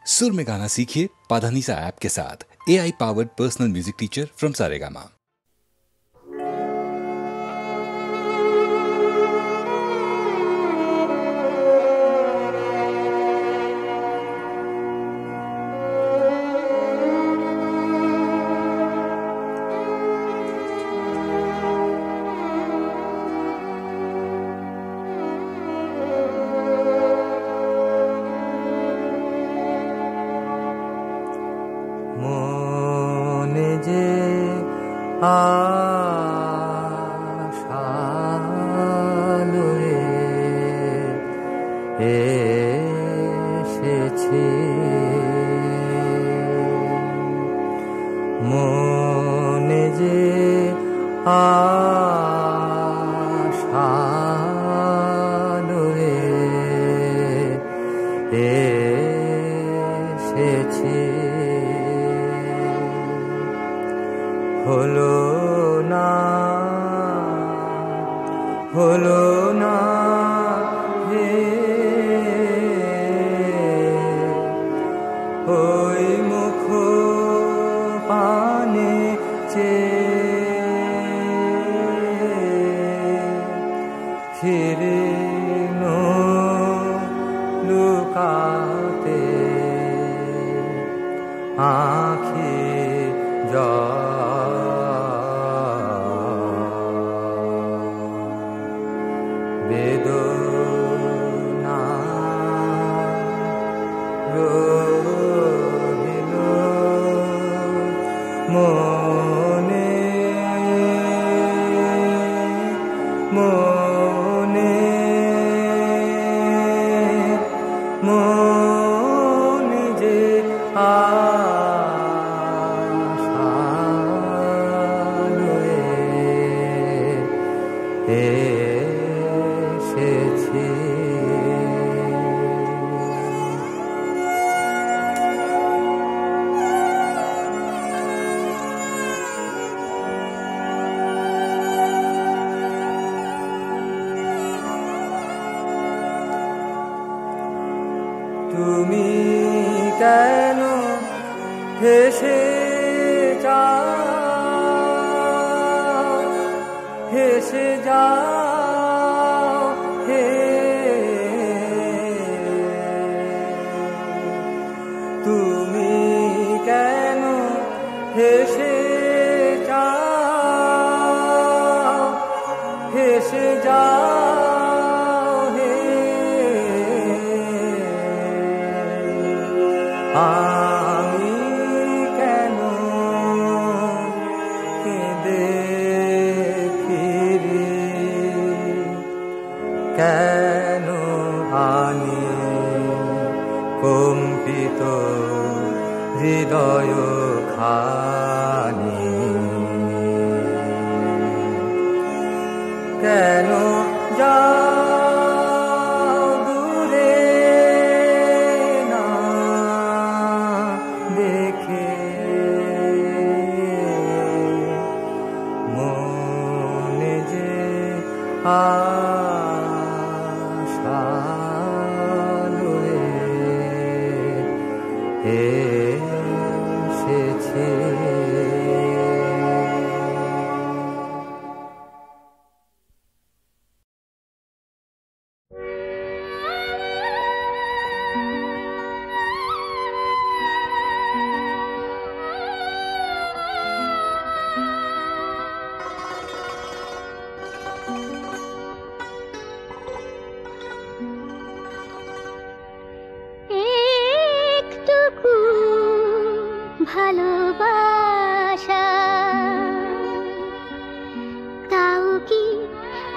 सुर में गाना सीखिए पाधानीसा ऐप के साथ। AI powered personal music teacher from Saregama.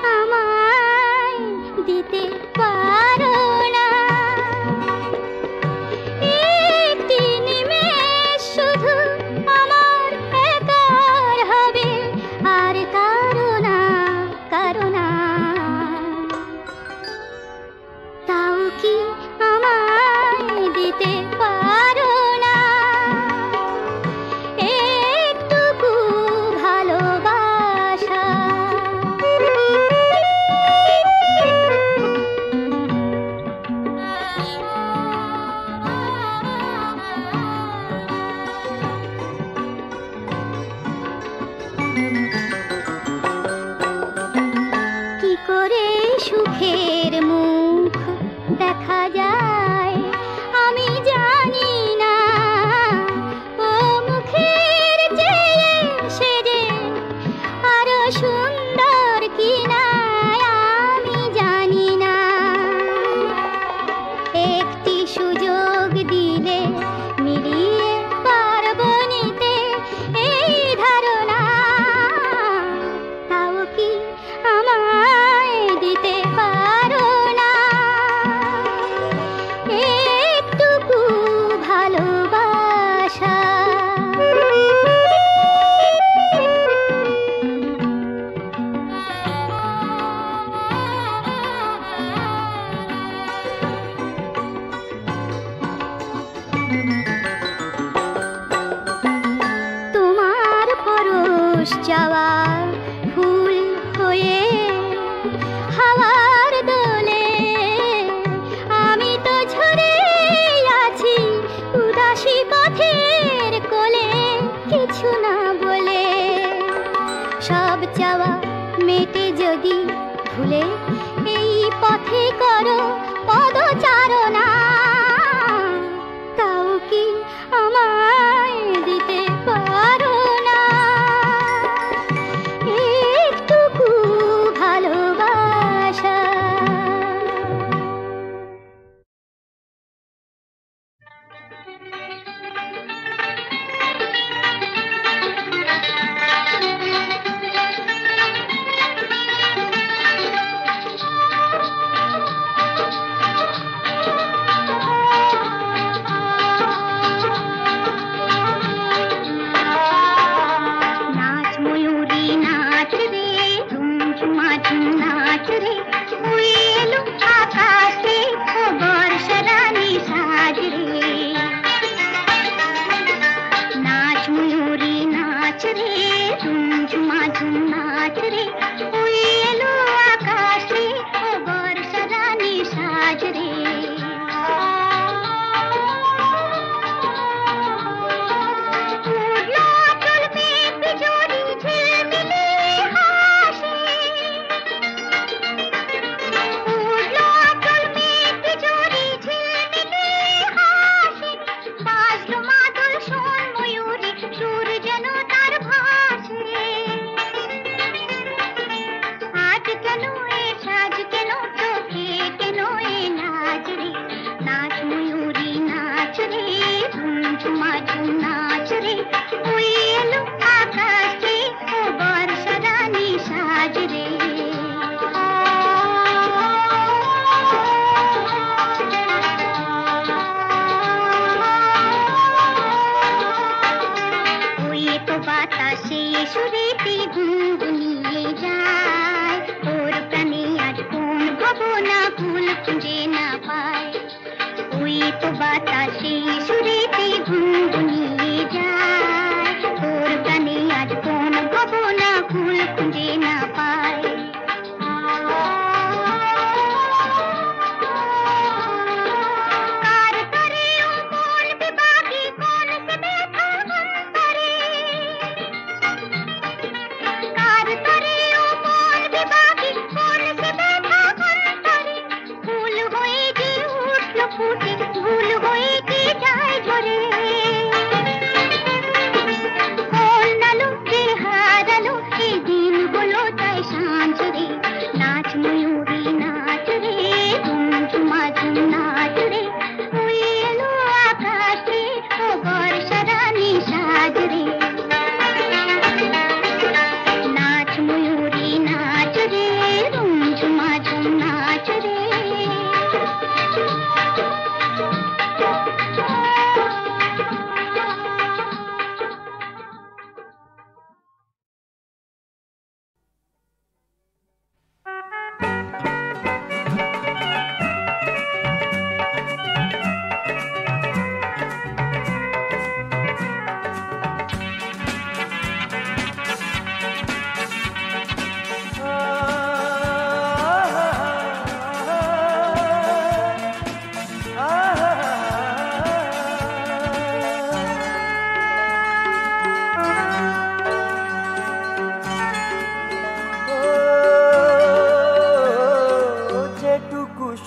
আমায় দিতে পারো না। তোমার পরশ চাওয়া ফুল হয়ে হাওয়ার দোলে আমি তো ঝরে আছি উদাসী পথের কোলে, কিছু না বলে। সব চাওয়া মেটে যদি ভুলে এই পথে করো পদচারণা, তাও কি আমায় দিতে পারো না একটুকু ভালোবাসা?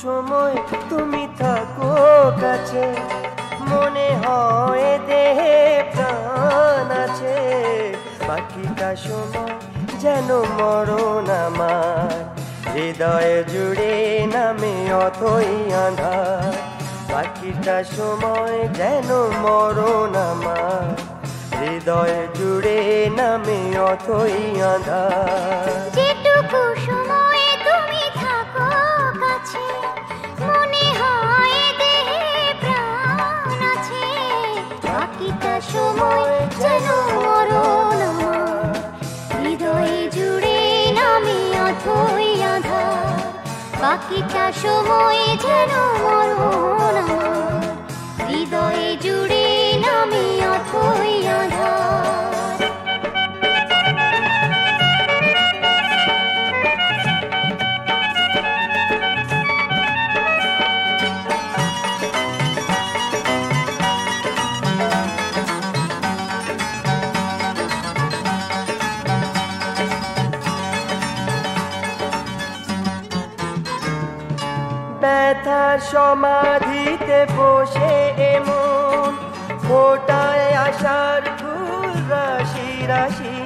সময় তুমি থাকো কাছে, মনে হয় দেহে প্রাণ আছে। বাকিটা সময় যেন মরণ আমার, হৃদয়ে জুড়ে নামে অথই আঁধার। বাকিটা সময় যেন মরণ আমার, হৃদয়ে জুড়ে নামে অথই আঁধার। যেটুকু সময় তুমি থাকো কাছে, মনে হয় দেহে প্রাণ আছে। বাকিটা সময় যেন মরণ আমার, হৃদয়ে জুড়ে নামে অথই আঁধার। বাকিটা সময় যেন মরণ আমার, হৃদয়ে জুড়ে নামে অথই আধার। ব্যথার সমাধিতে বসে এমন ফোটায় আশার ফুল রাশি রাশি,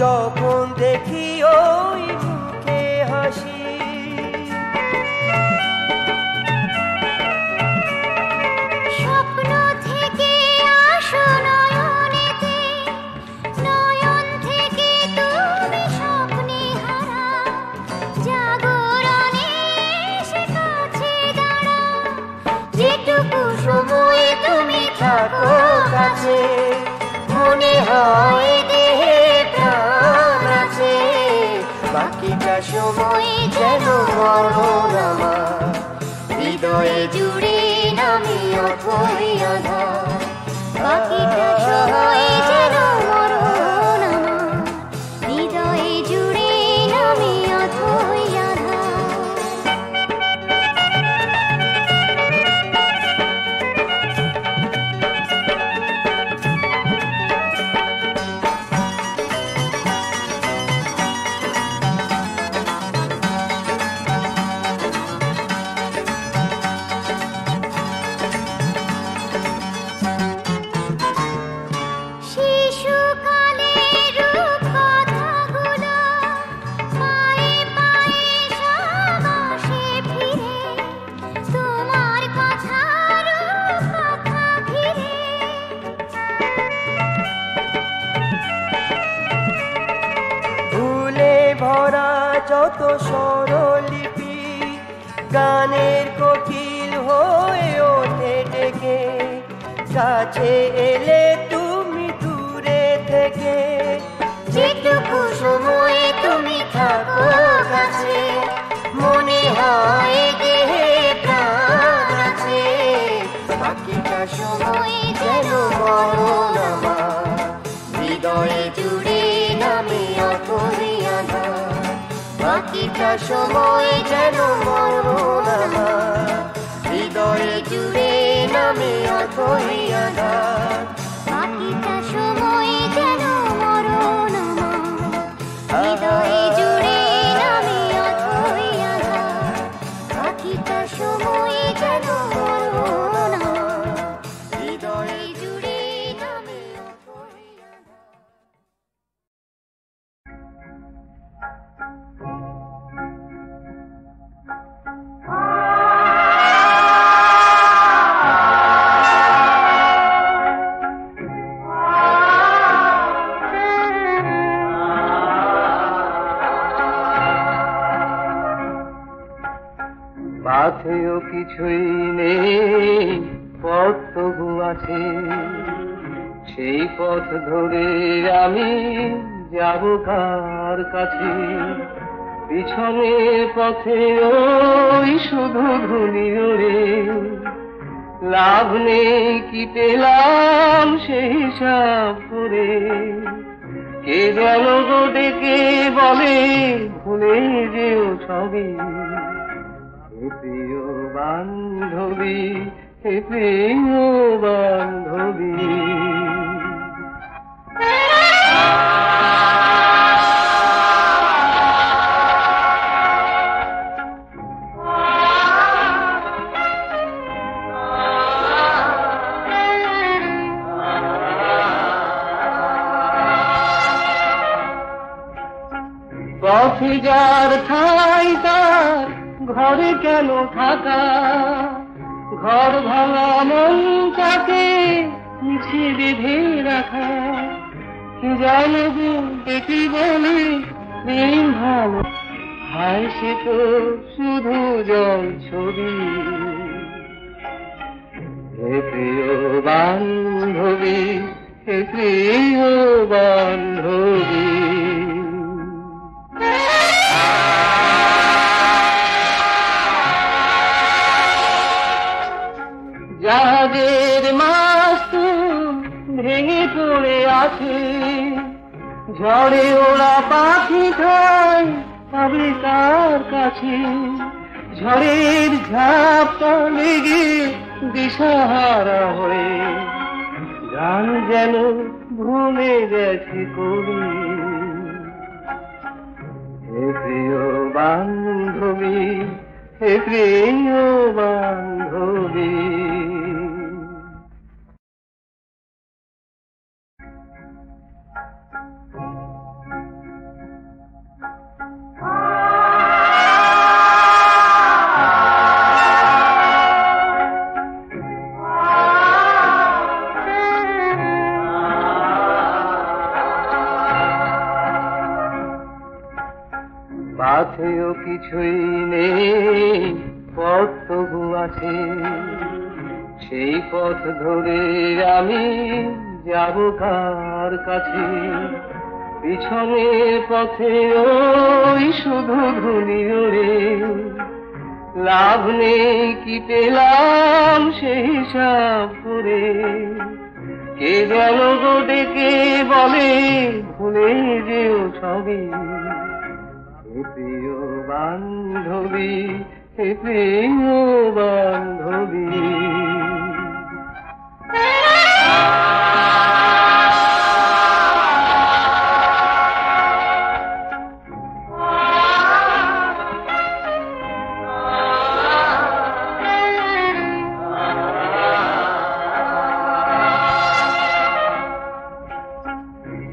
যখন দেখি ওই মুখে হাসি। স্বপ্ন থেকে আসো নয়নেতে, নয়ন থেকে তুমি স্বপ্নে হারা, জাগরণে এসে কাছে দাঁড়াও, যেটুকু সময় তুমি থাকো কাছে, মনে হয় দেহে প্রাণ আছে, বাকিটা সময় যেন মরণ আমার, হৃদয়ে জুড়ে নামে অথই আধার। বাকিটা সময় যেন মরণ আমার, হৃদয়ে জুড়ে নামে অথই আধার। শিশুকালের রূপকথাগুলো পায়ে পায়ে সব আসে ফিরে, তোমার কথা রূপকথা ঘিরে। ভুলে ভরা যত স্বরলিপি, গানের কোকিল হয়ে ওঠে ডেকে, কাছে এলে তুমি দূরে থেকে, যেটুকু সময় তুমি থাকো কাছে, মনে হয় দেহে প্রাণ আছে, বাকিটা সময় যেন মরণ আমার, হৃদয়ে জুড়ে নামে অথই আধার। বাকিটা সময় যেন মরণ আমার, হৃদয়ে জুড়ে নামে অথই আধার। বাকিটা সময় যেন মরণ আমার, হৃদয়ে জুড়ে নামে অথই আধার। বাকিটা সময় যেন মরণ আমার, হৃদয়ে জুড়ে নামে অথই আধার। পাথেও কিছুই নেই, পথ তবু আছে, সেই পথ ধরে আমি যাব কার কাছে। পিছনের পথে ওই শুধু ধুলি ওরে, লাভ নেই কি পেলাম সেই হিসাব করে। কে যেন গো ডেকে বলে ভুলে যেও ছবি, হে প্রিয় বান্ধবী, হে প্রিয় বান্ধবী। পথে যার ঠাই তার ঘরে কেন থাকা, ঘর ভাঙা মনটাকে মুছে বেঁধে রাখা। কি জানো গো দেখি বলে প্রেম ভালো, হায় সে তো শুধু জল ছবি। হে প্রিয় বান্ধবী, হে প্রিয় বান্ধবী। যাদের ভেঙে পড়ে আছে, ঝড়ে ওরা পাখি খায় পাবে তার কাছে। ঝড়ের ঝাপটা লেগে দিশাহারা হয়ে গান যেন ভুলে গেছে কবি। হে প্রিয় বান্ধবী, হে প্রিয় বান্ধবী। পাথেও কিছুই নেই, পথ তবু আছে, সেই পথ ধরে আমি যাব কার কাছে। পিছনে পথে ওই শুধু ধুলি ওড়ে, লাভ নেই কি পেলাম সেই হিসাব করে। কে যেন গো ডেকে বলে ভুলে যেও সবই। হে প্রিয় বান্ধবী, হে প্রিয় বান্ধবী।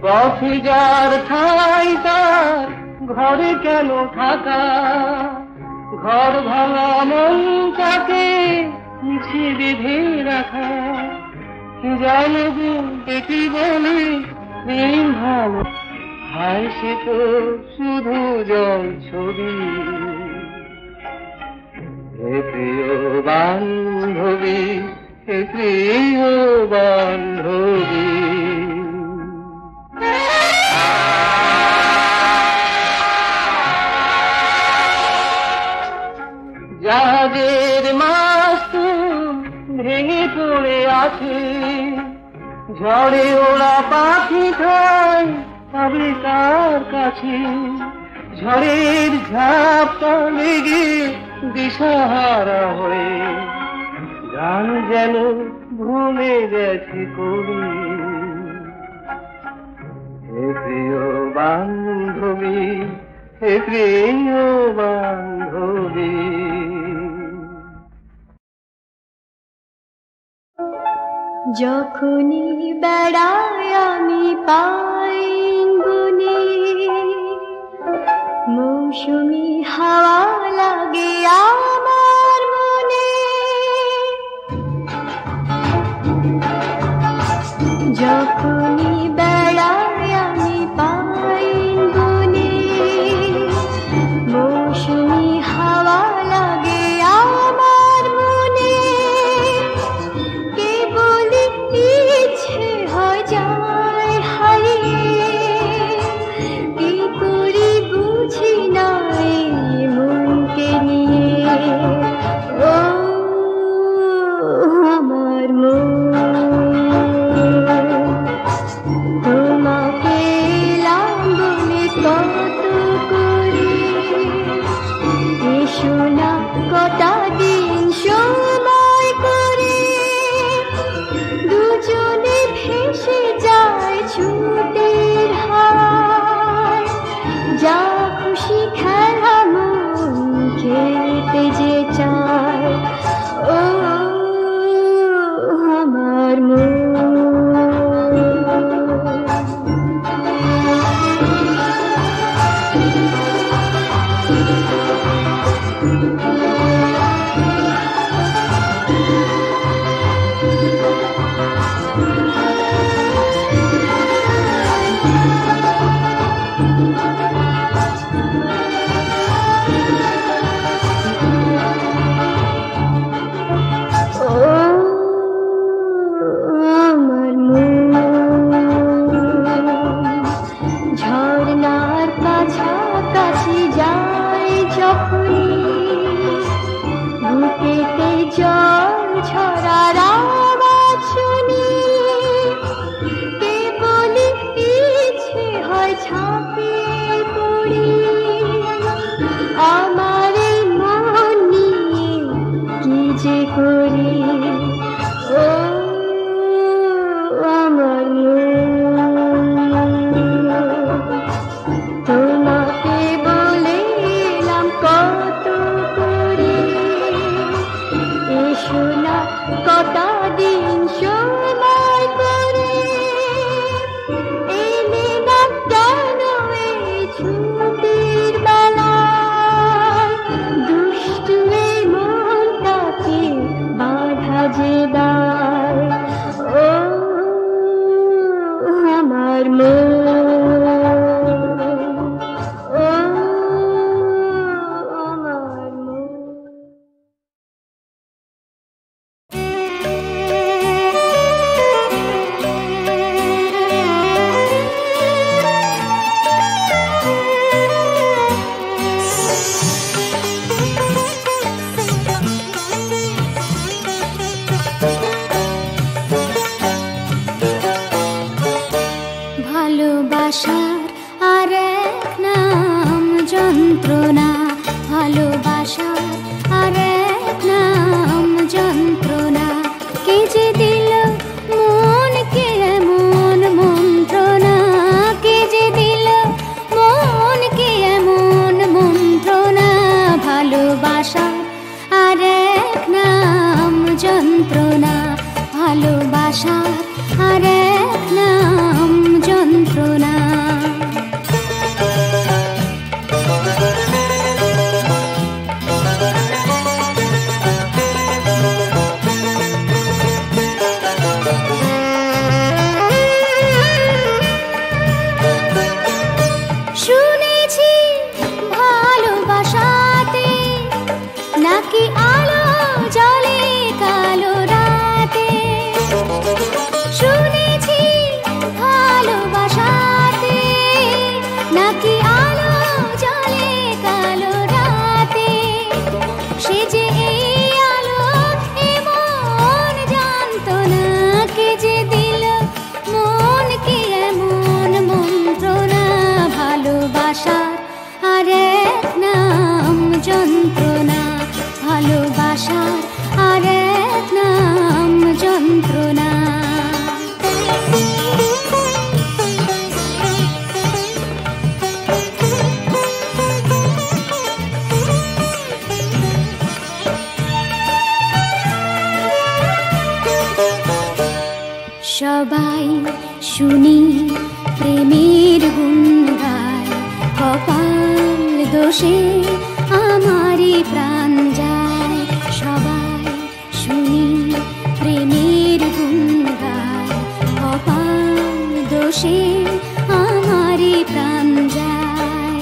পথে যার ঠাই তার ঘরে কেন থাকা, ঘর ভাঙা মনটাকে মুছে বেঁধে রাখা। কি জানো গো বেটি বলে প্রেম ভালো, হায় সে তো শুধু জল ছবি। হে প্রিয় বান্ধবী, হে প্রিয় বান্ধবী। জাহাজের মাস্ত ভেঙে পড়ে আছে, ঝড়ে ওরা পাখি খায় পাবে তার কাছে। ঝড়ের ঝাপটা লেগে দিশাহারা হয়ে গান যেন ভুলে গেছে কবি। হে প্রিয় বান্ধবী, হে প্রিয় বান্ধবী। যখনই বেড়াই আমি পাই গুনে, মৌসুমি হাওয়া লাগে আমার মনে। যখনই বেড়াই আমি পাই গুনে, মৌসুমি হাওয়া লাগে আমার মনে। ইচ্ছে হয় যায় হারিয়ে, কি করি বুঝি না মনকে নিয়ে। ও আমার মন, তোমাকে এলাম বলে কত করে, এসো না কটা দিন সময় করে। দুজনে ভেসে যায় ছুটির হাওয়ায়, যা খুশি খেলা মন খেলতে যে চায়। ও আমার মন। ভালোবাসার আর এক নাম যন্ত্রণা। শুনেছি ভালোবাসাতে নাকি আলো জ্বলে কালো রাতে, শুনেছি ভালোবাসাতে নাকি আলো জ্বলে কালো রাতে, সে যে এই আলো এমন জানতো না, কে যে দিল মনকে এমন মন্ত্রণা। ভালোবাসার আর এক নাম যন্ত্রণা, ভালোবাসার আর এক নাম যন্ত্রণা। সবাই শুনি প্রেমের গুণ গায়, কপাল দোষে আমারই প্রাণ যায়। সবাই শুনি প্রেমের গুণ গায়, কপাল দোষে আমারই প্রাণ যায়।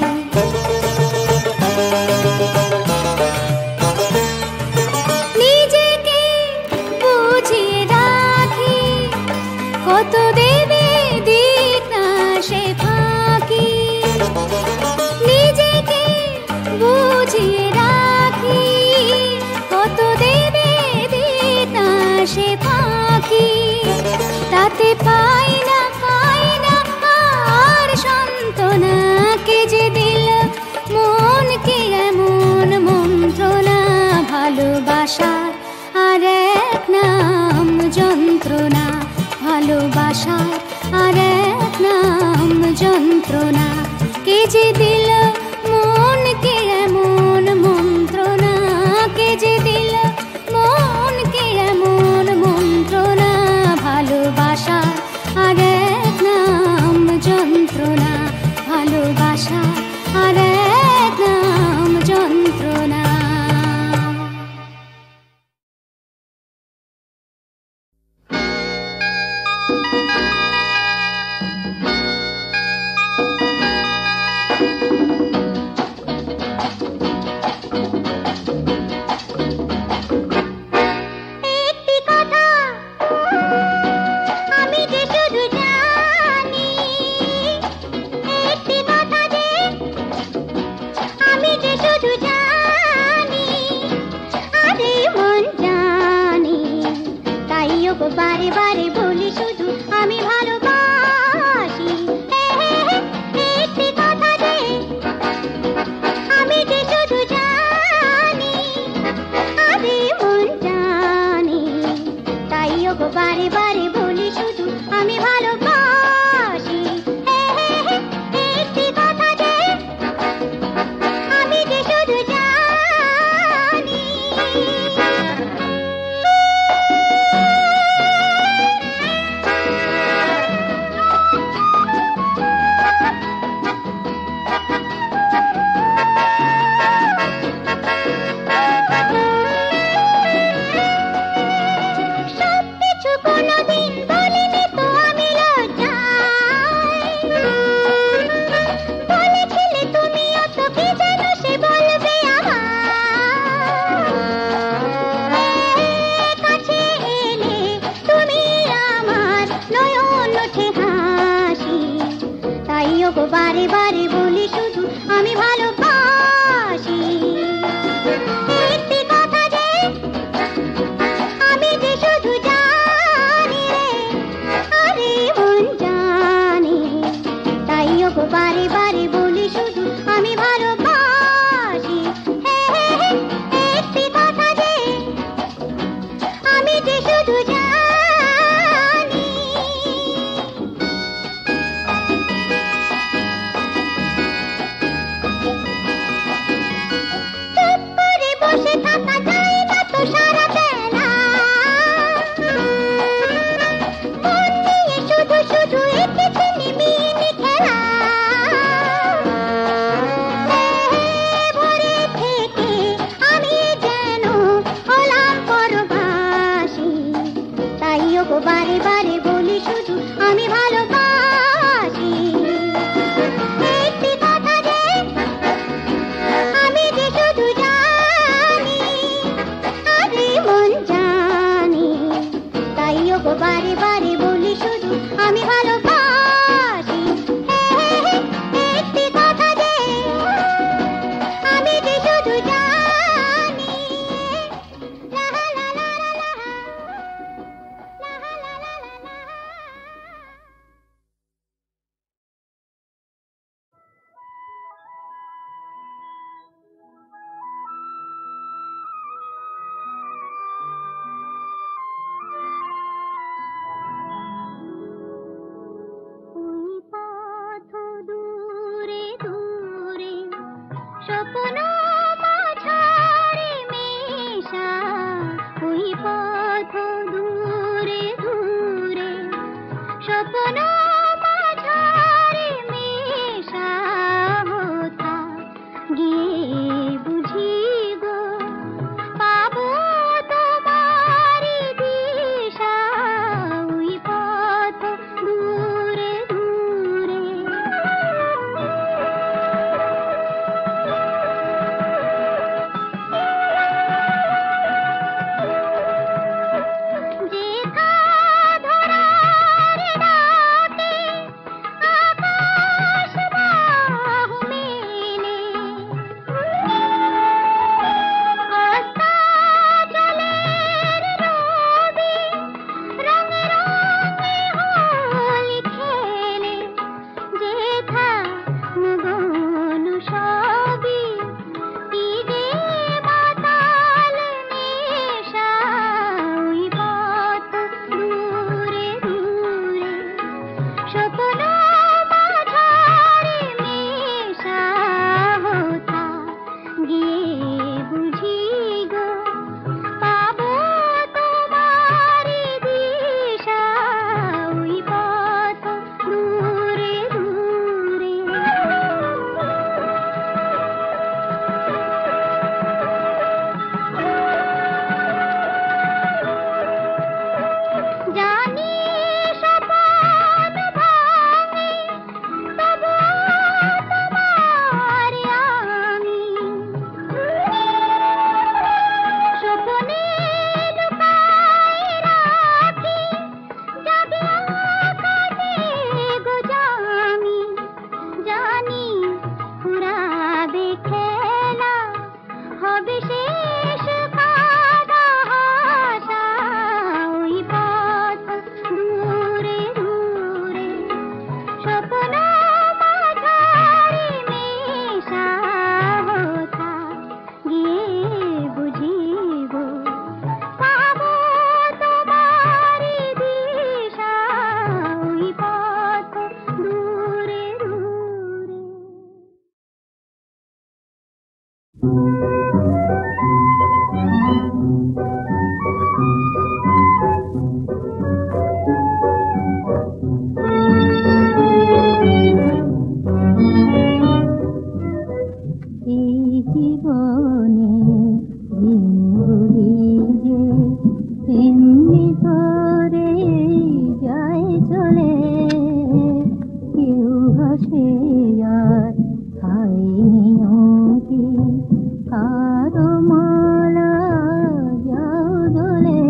নিজেকে বুঝিয়ে রাখি, কত দেবে দিক না সে ফাঁকি। নিজেকে বুঝিয়ে রাখি, কত দেবে দিক না সে ফাঁকি। তাতে পাই না আর সান্ত্বনা, কে যে দিল মনকে এমন মন্ত্রণা। ভালোবাসার আর এক নাম যন্ত্রণা, ভালোবাসার আর এক নাম যন্ত্রণা। কে যে দিল মনকে এমন মন্ত্রণা, কে যে দিল মনকে এমন মন্ত্রণা। ভালোবাসার আর এক নাম যন্ত্রণা, ভালোবাসার আর এক নাম যন্ত্রণা। বারে বারে বলি শুধু আমি ভালোবাসি, একটি কথা যে আমি যে শুধু জানি, আরে মন জানি। তাই ওগো বারে বারে বলি শুধু আমি ভালোবাসি, একটি কথা যে আমি যে শুধু জানি। বারে বারে বলি শুধু আমি ভালোবাসি, একটি কথা যে আমি যে শুধু জানি, আরে মন জানি। তাই ওগো বারে বারে বলি শুধু আমি ভালোবাসি, একটি কথা যে আমি যে শুধু জানি। বারে বারে বলি শুধু আমি ভালোবাসি। একটি কথা যে আমি যে শুধু জানি, লা লা লা লা লা, লা লা লা লা লা। ওই পথ দূরে দূরে স্বপ্ন মাঝারে মেশা, ওই পথ দূরে দূরে স্বপ্ন মাঝারে মেশা, হোতা গিয়ে বুঝি গো পাবো তোমারি দিশা, ওই পথ দূরে দূরে। যেথা ধরার ডাকে আকাশ বাহু মেলে, অস্তাচলের রবি রঙে রঙে হোলি খেলে, যেথা মগন সবই ঈদে মাতাল নেশা, ওই পথ দূরে দূরে স্বপ্ন মাঝারে মেশা, হোতা গিয়ে বুঝি গো পাবো তোমারি দিশা, ওই পথ দূরে দূরে। জানি স্বপন ভাঙে তবু তোমার আমি, স্বপনে লুকাই রাখি যাবে আকাশে গো জামি, জানি ফুরাবে খেলা হবে শেষ কাদা হাসা, ওই পথ দূরে দূরে স্বপ্ন মাঝারে মেশা, হোতা গিয়ে বুঝি গো পাবো তোমারি দিশা, ওই পথ দূরে দূরে। এই জীবনে দিনগুলি যে তেমনি করে যায় চলে, কেউ হাসে আর খায় নিয়তি, কারো মালা যাও দোলে,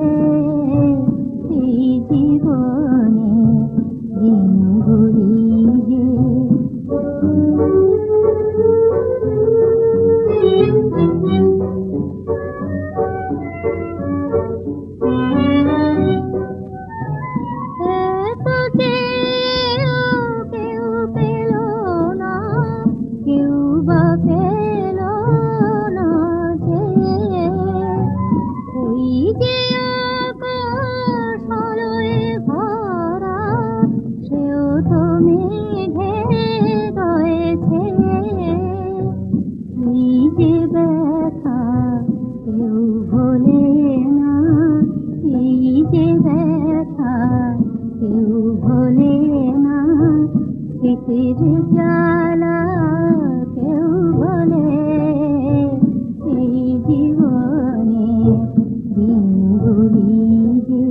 এই জীবনে দিনগুলি যে কেউ পেল না, কেউ বা পেল না যে, ওই যে আকাশ আলোয় ভরা, সেও তো মেঘে রয়েছে, এই যে ব্যথা কেউ ভোলে না, এই যে ব্যথা কেউ ভোলে না, স্মৃতির জ্বালা কেউ ভোলে, এই জীবনে দিনগুলি যে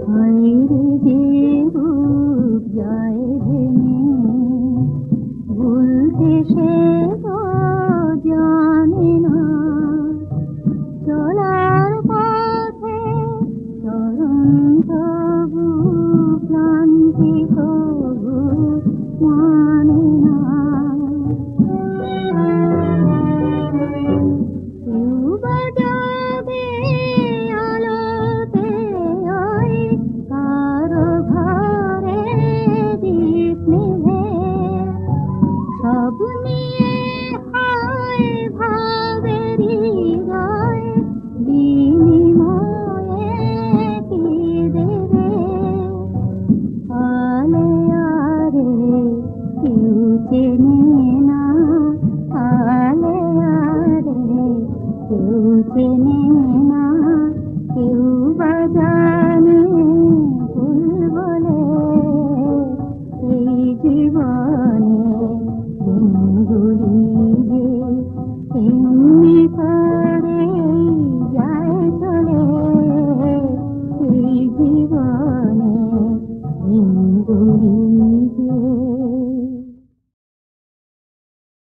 মায়ের যে রূপ যায় ভেঙে, ভুলতে সে তো জানে না, চেনে না, কেউ বা জানে